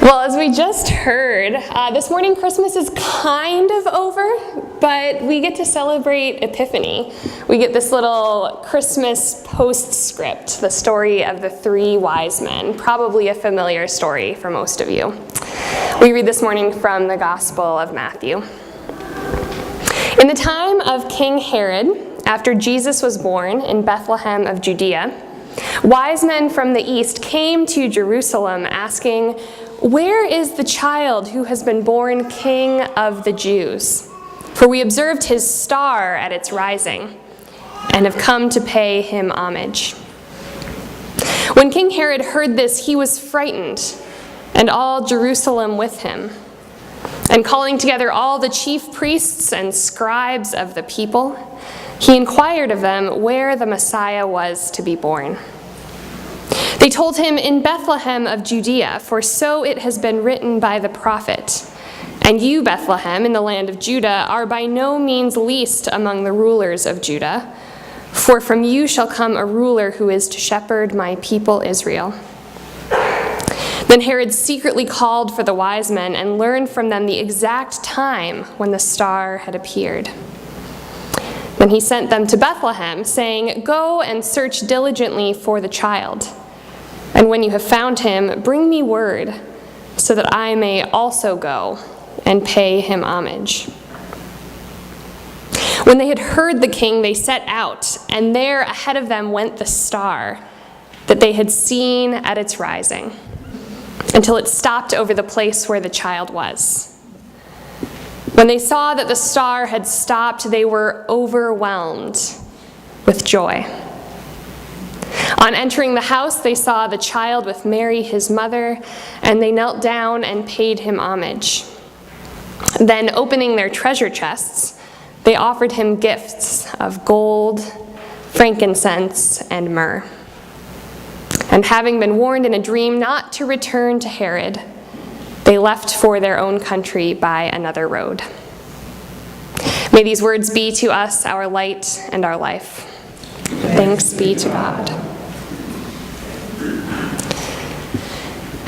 Well, as we just heard, this morning Christmas is kind of over, but we get to celebrate Epiphany. We get this little Christmas postscript, the story of the three wise men, probably a familiar story for most of you. We read this morning from the Gospel of Matthew. In the time of King Herod, after Jesus was born in Bethlehem of Judea, wise men from the east came to Jerusalem asking, "Where is the child who has been born King of the Jews? For we observed his star at its rising and have come to pay him homage." When King Herod heard this, he was frightened, and all Jerusalem with him. And calling together all the chief priests and scribes of the people, he inquired of them where the Messiah was to be born. They told him, "In Bethlehem of Judea, for so it has been written by the prophet. And you, Bethlehem, in the land of Judah, are by no means least among the rulers of Judah, for from you shall come a ruler who is to shepherd my people Israel." Then Herod secretly called for the wise men and learned from them the exact time when the star had appeared. Then he sent them to Bethlehem, saying, "Go and search diligently for the child. And when you have found him, bring me word, so that I may also go and pay him homage." When they had heard the king, they set out, and there ahead of them went the star that they had seen at its rising, until it stopped over the place where the child was. When they saw that the star had stopped, they were overwhelmed with joy. On entering the house, they saw the child with Mary, his mother, and they knelt down and paid him homage. Then, opening their treasure chests, they offered him gifts of gold, frankincense, and myrrh. And having been warned in a dream not to return to Herod, they left for their own country by another road. May these words be to us our light and our life. Thanks be to God.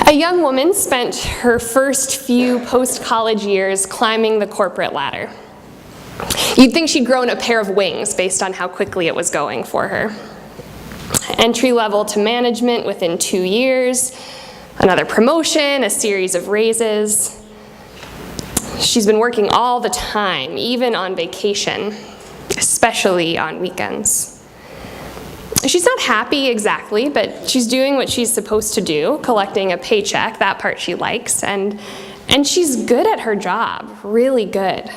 A young woman spent her first few post-college years climbing the corporate ladder. You'd think she'd grown a pair of wings based on how quickly it was going for her. Entry level to management within 2 years, another promotion, a series of raises. She's been working all the time, even on vacation, especially on weekends. She's not happy exactly, but she's doing what she's supposed to do, collecting a paycheck, that part she likes, and she's good at her job, really good.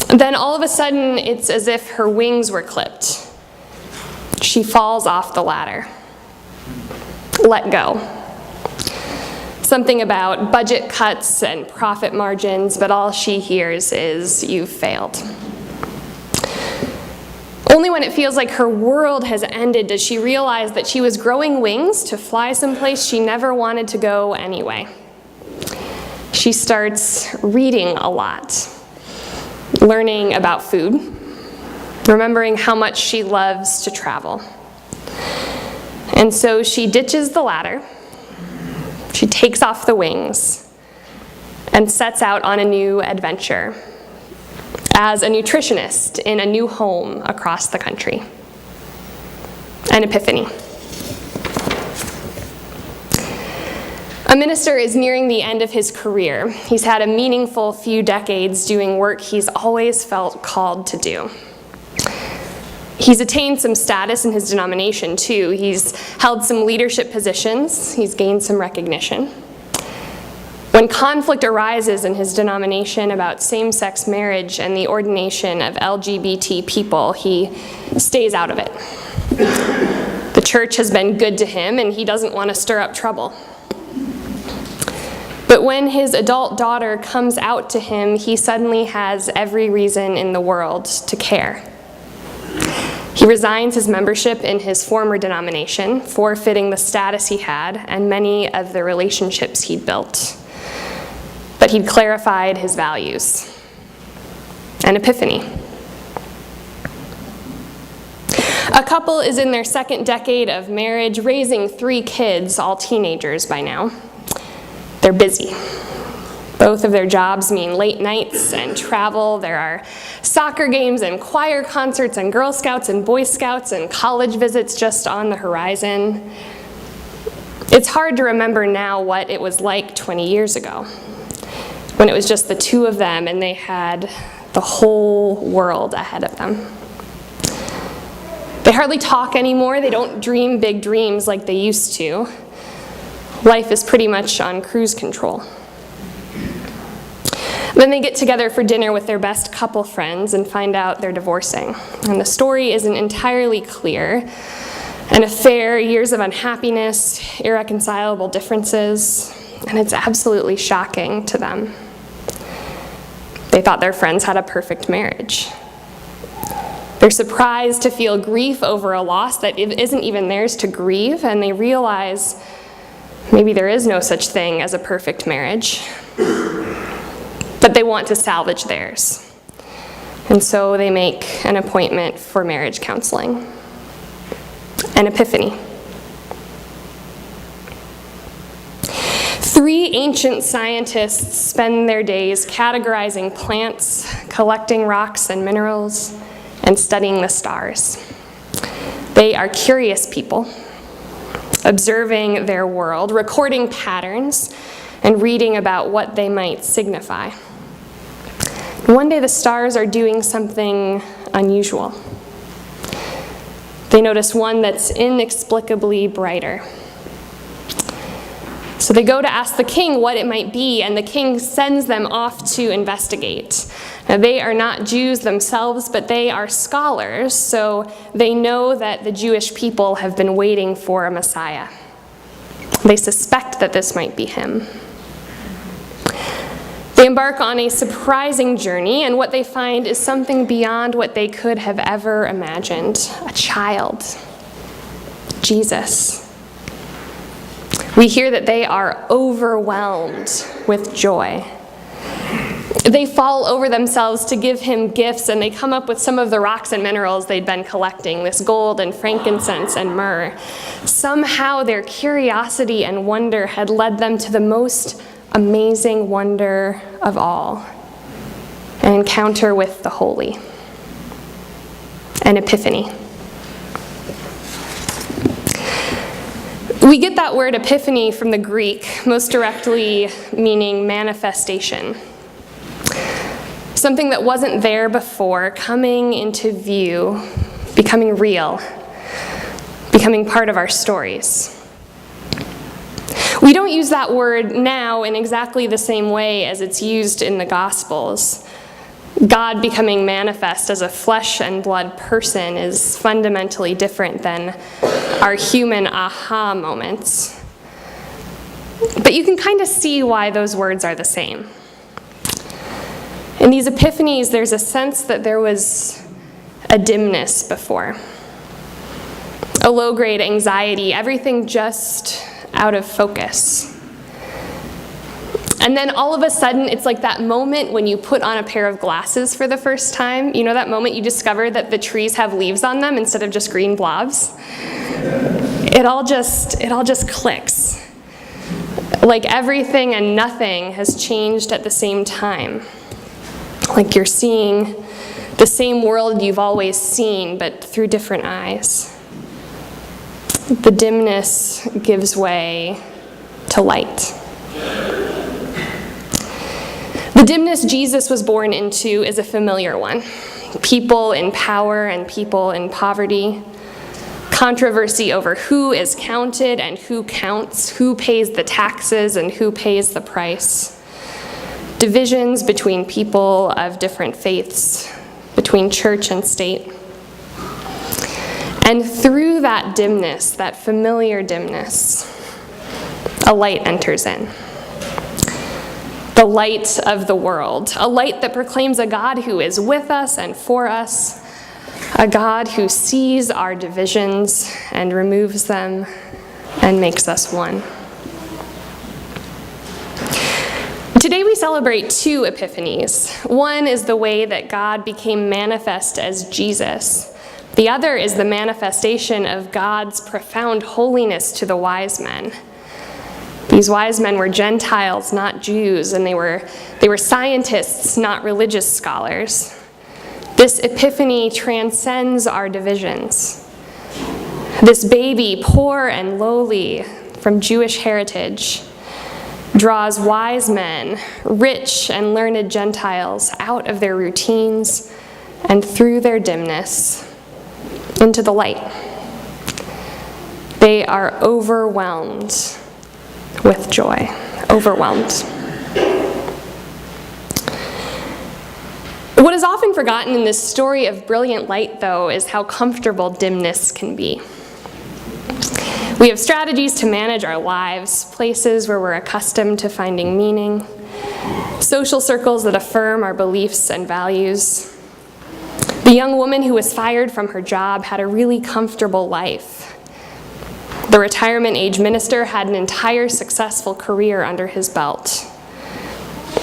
Then all of a sudden, it's as if her wings were clipped. She falls off the ladder. Let go. Something about budget cuts and profit margins, but all she hears is, "You've failed." Only when it feels like her world has ended does she realize that she was growing wings to fly someplace she never wanted to go anyway. She starts reading a lot, learning about food, remembering how much she loves to travel. And so she ditches the ladder, she takes off the wings, and sets out on a new adventure as a nutritionist in a new home across the country. An epiphany. A minister is nearing the end of his career. He's had a meaningful few decades doing work he's always felt called to do. He's attained some status in his denomination, too. He's held some leadership positions. He's gained some recognition. When conflict arises in his denomination about same-sex marriage and the ordination of LGBT people, he stays out of it. The church has been good to him, and he doesn't want to stir up trouble. But when his adult daughter comes out to him, he suddenly has every reason in the world to care. He resigns his membership in his former denomination, forfeiting the status he had and many of the relationships he'd built. But he'd clarified his values. An epiphany. A couple is in their second decade of marriage, raising 3 kids, all teenagers by now. They're busy. Both of their jobs mean late nights and travel. There are soccer games and choir concerts and Girl Scouts and Boy Scouts and college visits just on the horizon. It's hard to remember now what it was like 20 years ago, when it was just the two of them and they had the whole world ahead of them. They hardly talk anymore. They don't dream big dreams like they used to. Life is pretty much on cruise control. Then they get together for dinner with their best couple friends and find out they're divorcing. And the story isn't entirely clear. An affair, years of unhappiness, irreconcilable differences, and it's absolutely shocking to them. They thought their friends had a perfect marriage. They're surprised to feel grief over a loss that isn't even theirs to grieve, and they realize maybe there is no such thing as a perfect marriage. But they want to salvage theirs. And so they make an appointment for marriage counseling. An epiphany. 3 ancient scientists spend their days categorizing plants, collecting rocks and minerals, and studying the stars. They are curious people, observing their world, recording patterns, and reading about what they might signify. One day the stars are doing something unusual. They notice one that's inexplicably brighter. So they go to ask the king what it might be, and the king sends them off to investigate. Now, they are not Jews themselves, but they are scholars, so they know that the Jewish people have been waiting for a Messiah. They suspect that this might be him. They embark on a surprising journey, and what they find is something beyond what they could have ever imagined. A child. Jesus. We hear that they are overwhelmed with joy. They fall over themselves to give him gifts, and they come up with some of the rocks and minerals they'd been collecting, this gold and frankincense and myrrh. Somehow their curiosity and wonder had led them to the most amazing wonder of all, an encounter with the holy, an epiphany. We get that word epiphany from the Greek, most directly meaning manifestation. Something that wasn't there before, coming into view, becoming real, becoming part of our stories. We don't use that word now in exactly the same way as it's used in the Gospels. God becoming manifest as a flesh and blood person is fundamentally different than our human aha moments. But you can kind of see why those words are the same. In these epiphanies, there's a sense that there was a dimness before, a low-grade anxiety, everything just out of focus. And then all of a sudden, it's like that moment when you put on a pair of glasses for the first time. You know that moment you discover that the trees have leaves on them instead of just green blobs? It all just clicks. Like everything and nothing has changed at the same time. Like you're seeing the same world you've always seen, but through different eyes. The dimness gives way to light. The dimness Jesus was born into is a familiar one. People in power and people in poverty. Controversy over who is counted and who counts, who pays the taxes and who pays the price. Divisions between people of different faiths, between church and state. And through that dimness, that familiar dimness, a light enters in. The light of the world, a light that proclaims a God who is with us and for us, a God who sees our divisions and removes them and makes us one. Today we celebrate 2 epiphanies. One is the way that God became manifest as Jesus. The other is the manifestation of God's profound holiness to the wise men. These wise men were Gentiles, not Jews, and they were scientists, not religious scholars. This epiphany transcends our divisions. This baby, poor and lowly, from Jewish heritage, draws wise men, rich and learned Gentiles out of their routines and through their dimness into the light. They are overwhelmed with joy, overwhelmed. What is often forgotten in this story of brilliant light, though, is how comfortable dimness can be. We have strategies to manage our lives, places where we're accustomed to finding meaning, social circles that affirm our beliefs and values. The young woman who was fired from her job had a really comfortable life. The retirement age minister had an entire successful career under his belt.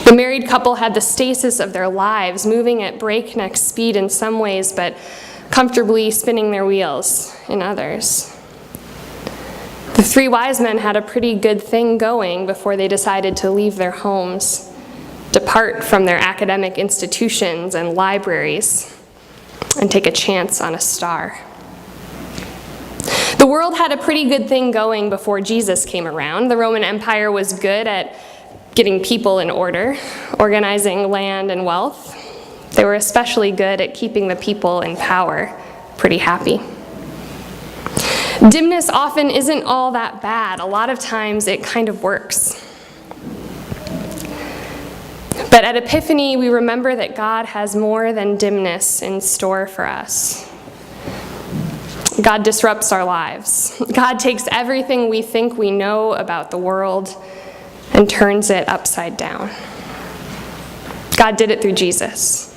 The married couple had the stasis of their lives, moving at breakneck speed in some ways, but comfortably spinning their wheels in others. The three wise men had a pretty good thing going before they decided to leave their homes, depart from their academic institutions and libraries, and take a chance on a star. The world had a pretty good thing going before Jesus came around. The Roman Empire was good at getting people in order, organizing land and wealth. They were especially good at keeping the people in power pretty happy. Dimness often isn't all that bad. A lot of times it kind of works. But at Epiphany, we remember that God has more than dimness in store for us. God disrupts our lives. God takes everything we think we know about the world and turns it upside down. God did it through Jesus,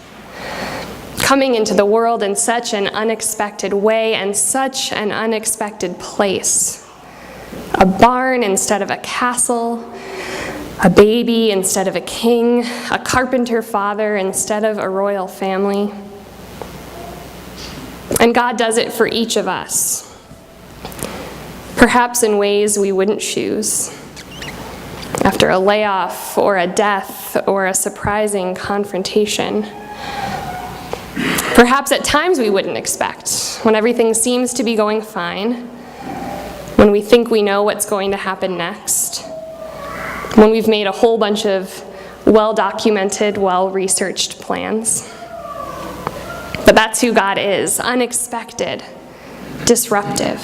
coming into the world in such an unexpected way and such an unexpected place. A barn instead of a castle, a baby instead of a king, a carpenter father instead of a royal family. And God does it for each of us, perhaps in ways we wouldn't choose. After a layoff or a death or a surprising confrontation. Perhaps at times we wouldn't expect, when everything seems to be going fine, when we think we know what's going to happen next, when we've made a whole bunch of well-documented, well-researched plans. But that's who God is, unexpected, disruptive,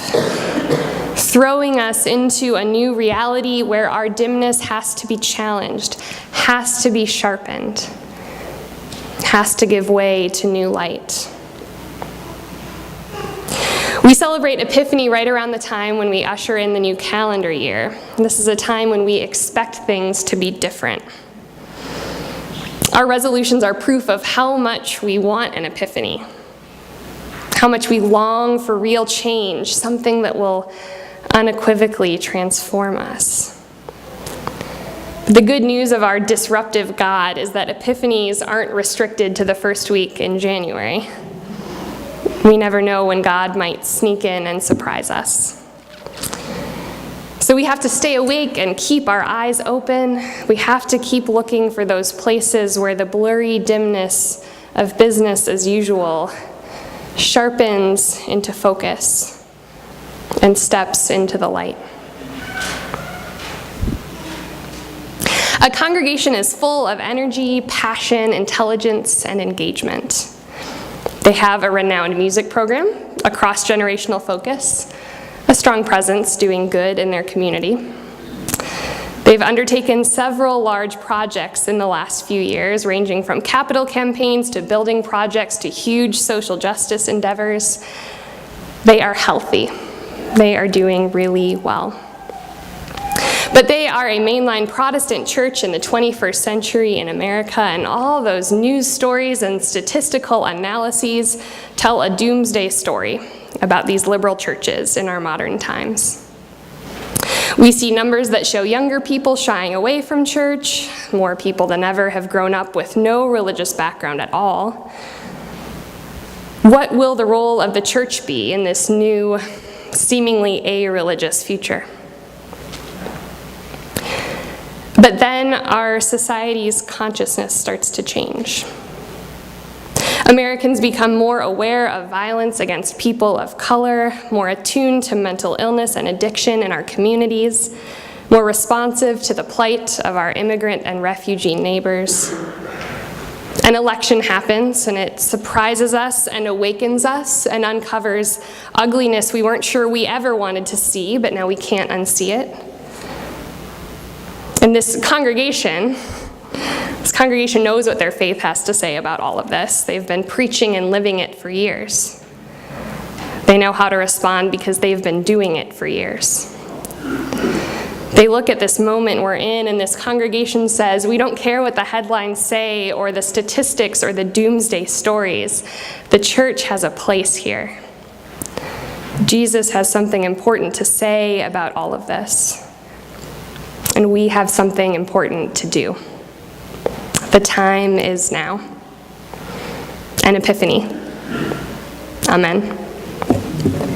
throwing us into a new reality where our dimness has to be challenged, has to be sharpened, has to give way to new light. We celebrate Epiphany right around the time when we usher in the new calendar year. This is a time when we expect things to be different. Our resolutions are proof of how much we want an epiphany, how much we long for real change, something that will unequivocally transform us. The good news of our disruptive God is that epiphanies aren't restricted to the first week in January. We never know when God might sneak in and surprise us. So we have to stay awake and keep our eyes open. We have to keep looking for those places where the blurry dimness of business as usual sharpens into focus and steps into the light. A congregation is full of energy, passion, intelligence, and engagement. They have a renowned music program, a cross-generational focus, a strong presence doing good in their community. They've undertaken several large projects in the last few years, ranging from capital campaigns to building projects to huge social justice endeavors. They are healthy. They are doing really well. But they are a mainline Protestant church in the 21st century in America, and all those news stories and statistical analyses tell a doomsday story about these liberal churches in our modern times. We see numbers that show younger people shying away from church. More people than ever have grown up with no religious background at all. What will the role of the church be in this new, seemingly a-religious future? But then our society's consciousness starts to change. Americans become more aware of violence against people of color, more attuned to mental illness and addiction in our communities, more responsive to the plight of our immigrant and refugee neighbors. An election happens, and it surprises us and awakens us and uncovers ugliness we weren't sure we ever wanted to see, but now we can't unsee it. And this congregation knows what their faith has to say about all of this. They've been preaching and living it for years. They know how to respond because they've been doing it for years. They look at this moment we're in, and this congregation says, we don't care what the headlines say or the statistics or the doomsday stories. The church has a place here. Jesus has something important to say about all of this. And we have something important to do. The time is now. An epiphany. Amen.